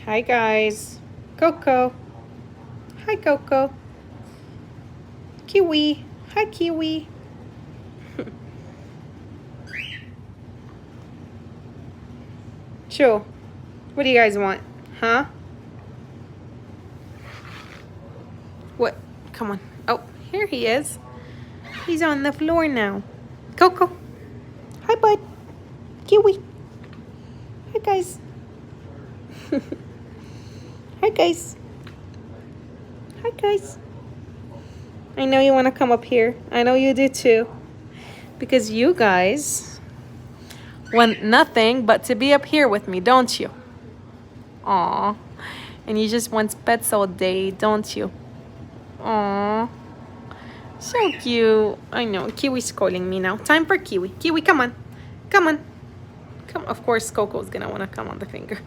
Hi guys. Coco. Hi Coco. Kiwi. Hi Kiwi. Sure. What do you guys want? Huh? What? Come on. Oh, here he is. He's on the floor now. Coco. Hi bud. Kiwi. Hi guys. Hi guys. Hi guys. I know you want to come up here. I know you do too. Because you guys want nothing but to be up here with me, don't you? Aw. And you just want pets all day, don't you? Aw. So cute. I know. Kiwi's calling me now. Time for Kiwi. Kiwi, come on. Come on. Come. Of course, Coco's gonna want to come on the finger.